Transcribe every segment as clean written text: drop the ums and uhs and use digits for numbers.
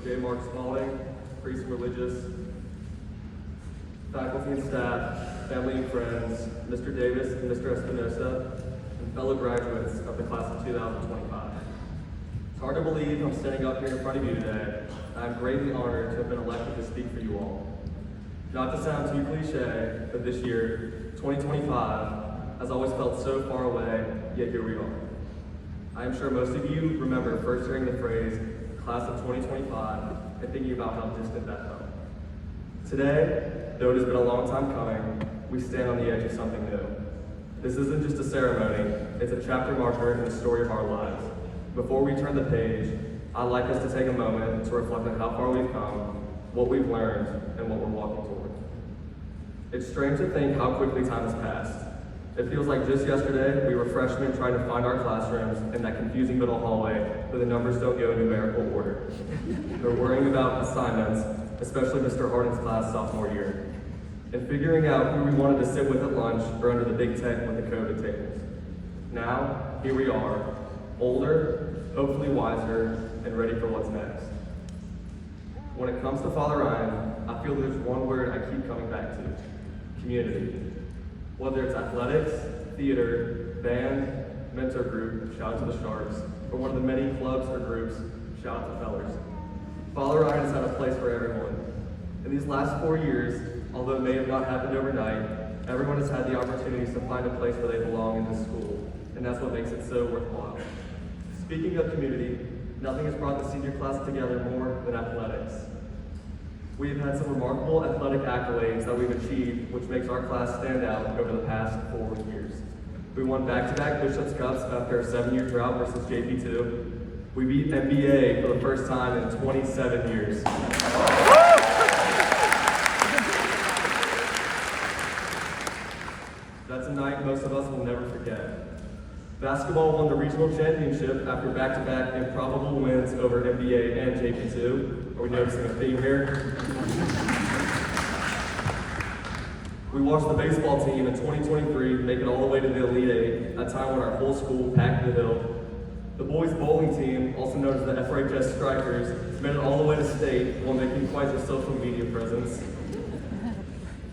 Priest and religious, faculty and staff, family and friends, Mr. Davis and Mr. Espinosa, and fellow graduates of the class of 2025. It's hard to believe I'm standing up here in front of you today. I'm greatly honored to have been elected to speak for you all. Not to sound too cliche, but this year, 2025, has always felt so far away, yet here we are. I am sure most of you remember first hearing the phrase, class of 2025, and thinking about how distant that felt. Today, though it has been a long time coming, we stand on the edge of something new. This isn't just a ceremony, it's a chapter marker in the story of our lives. Before we turn the page, I'd like us to take a moment to reflect on how far we've come, what we've learned, and what we're walking toward. It's strange to think how quickly time has passed. It feels like just yesterday, we were freshmen trying to find our classrooms in that confusing middle hallway where the numbers don't go in numerical order. We're worrying about assignments, especially Mr. Harden's class sophomore year, and figuring out who we wanted to sit with at lunch or under the big tent with the COVID tables. Now, here we are, older, hopefully wiser, and ready for what's next. When it comes to Father Ryan, I feel there's one word I keep coming back to: community. Whether it's athletics, theater, band, mentor group, shout out to the Sharks, or one of the many clubs or groups, shout out to Fellers. Father Ryan has had a place for everyone. In these last 4 years, although it may have not happened overnight, everyone has had the opportunities to find a place where they belong in this school, and that's what makes it so worthwhile. Speaking of community, nothing has brought the senior class together more than athletics. We have had some remarkable athletic accolades that we've achieved, which makes our class stand out over the past 4 years. We won back-to-back Bishop's Cups after a 7-year drought versus JP2. We beat NBA for the first time in 27 years. That's a night most of us will never forget. Basketball won the regional championship after back-to-back improbable wins over NBA and JP2. Are we noticing a theme here? We watched the baseball team in 2023 make it all the way to the Elite Eight, a time when our whole school packed the hill. The boys bowling team, also known as the FHS Strikers, made it all the way to state while making quite the social media presence.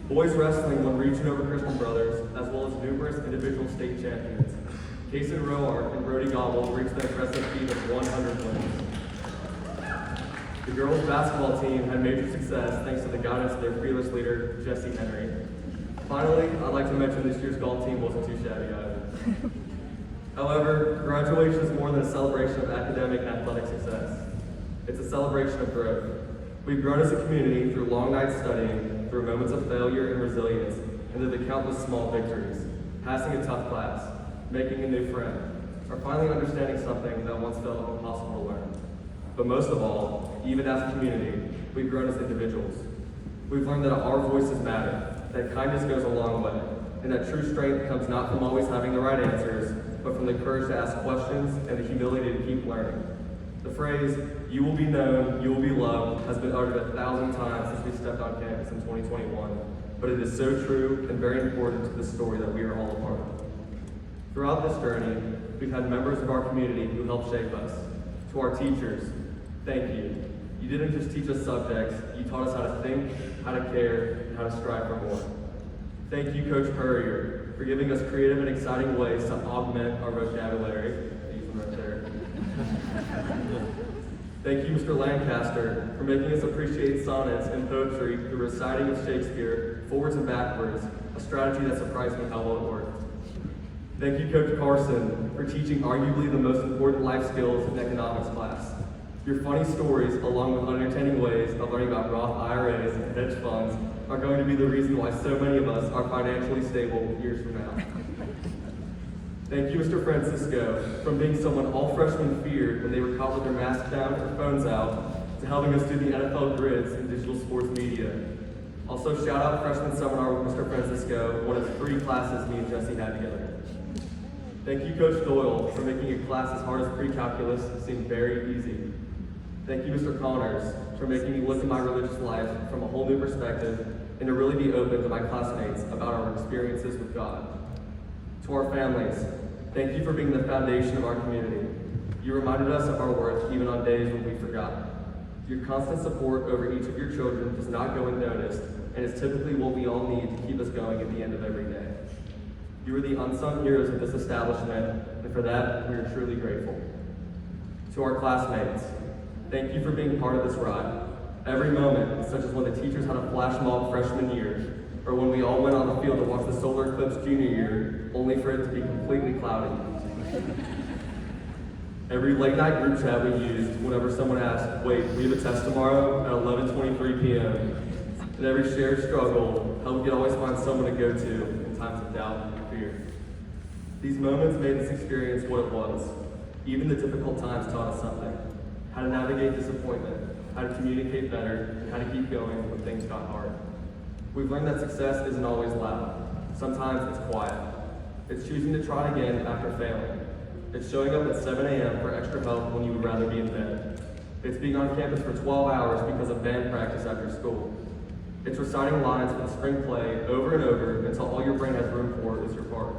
Boys wrestling won region over Christian Brothers, as well as numerous individual state champions. Kason Roark and Brody Gobble reached the impressive feat of 100 wins. The girls basketball team had major success thanks to the guidance of their fearless leader, Jesse Henry. Finally, I'd like to mention this year's golf team wasn't too shabby either. However, graduation is more than a celebration of academic and athletic success. It's a celebration of growth. We've grown as a community through long nights studying, through moments of failure and resilience, and through the countless small victories, passing a tough class, making a new friend, or finally understanding something that once felt impossible to learn. But most of all, even as a community, we've grown as individuals. We've learned that our voices matter, that kindness goes a long way, and that true strength comes not from always having the right answers, but from the courage to ask questions and the humility to keep learning. The phrase, "you will be known, you will be loved," has been uttered 1,000 times since we stepped on campus in 2021, but it is so true and very important to the story that we are all a part of. Throughout this journey, we've had members of our community who helped shape us. To our teachers, thank you. You didn't just teach us subjects, you taught us how to think, how to care, and how to strive for more. Thank you, Coach Purrier, for giving us creative and exciting ways to augment our vocabulary. Right there. Thank you, Mr. Lancaster, for making us appreciate sonnets and poetry through reciting of Shakespeare forwards and backwards, a strategy that surprised me how well it worked. Thank you, Coach Carson, for teaching arguably the most important life skills in economics class. Your funny stories, along with entertaining ways of learning about Roth IRAs and hedge funds, are going to be the reason why so many of us are financially stable years from now. Thank you, Mr. Francisco, from being someone all freshmen feared when they were caught with their masks down or phones out, to helping us do the NFL grids and digital sports media. Also, shout out freshman seminar with Mr. Francisco, one of the 3 classes me and Jesse had together. Thank you, Coach Doyle, for making a class as hard as pre-calculus seem very easy. Thank you, Mr. Connors, for making me look at my religious life from a whole new perspective and to really be open to my classmates about our experiences with God. To our families, thank you for being the foundation of our community. You reminded us of our worth even on days when we forgot. Your constant support over each of your children does not go unnoticed, and is typically what we all need to keep us going at the end of every day. You are the unsung heroes of this establishment, and for that, we are truly grateful. To our classmates, thank you for being part of this ride. Every moment, such as when the teachers had a flash mob freshman year, or when we all went on the field to watch the solar eclipse junior year, only for it to be completely cloudy. Every late night group chat we used whenever someone asked, wait, we have a test tomorrow at 11:23 p.m. And every shared struggle, how we could always find someone to go to in times of doubt and fear. These moments made this experience what it was. Even the difficult times taught us something. How to navigate disappointment, how to communicate better, and how to keep going when things got hard. We've learned that success isn't always loud. Sometimes it's quiet. It's choosing to try again after failing. It's showing up at 7 a.m. for extra help when you would rather be in bed. It's being on campus for 12 hours because of band practice after school. It's reciting lines from the spring play over and over until all your brain has room for is your part.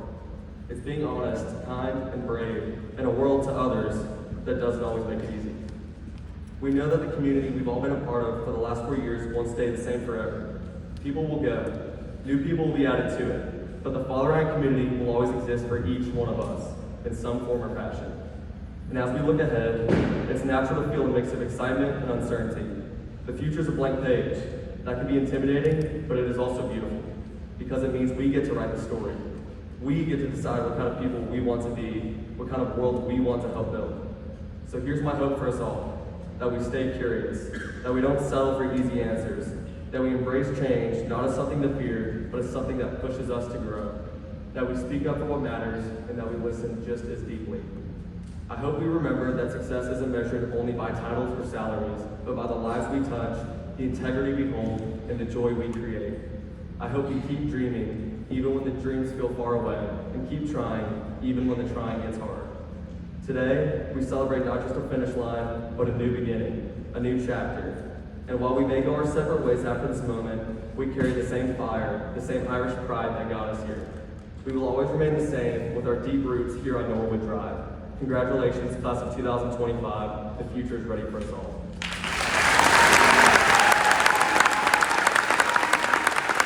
It's being honest, kind, and brave in a world to others that doesn't always make it easy. We know that the community we've all been a part of for the last 4 years won't stay the same forever. People will go. New people will be added to it. But the Fatherland community will always exist for each one of us in some form or fashion. And as we look ahead, it's natural to feel a mix of excitement and uncertainty. The future's a blank page. That can be intimidating, but it is also beautiful, because it means we get to write the story. We get to decide what kind of people we want to be, what kind of world we want to help build. So here's my hope for us all, that we stay curious, that we don't settle for easy answers, that we embrace change, not as something to fear, but as something that pushes us to grow, that we speak up for what matters, and that we listen just as deeply. I hope we remember that success isn't measured only by titles or salaries, but by the lives we touch, the integrity we hold, and the joy we create. I hope we keep dreaming, even when the dreams feel far away, and keep trying, even when the trying gets hard. Today, we celebrate not just a finish line, but a new beginning, a new chapter. And while we may go our separate ways after this moment, we carry the same fire, the same Irish pride that got us here. We will always remain the same with our deep roots here on Norwood Drive. Congratulations, class of 2025. The future is ready for us all.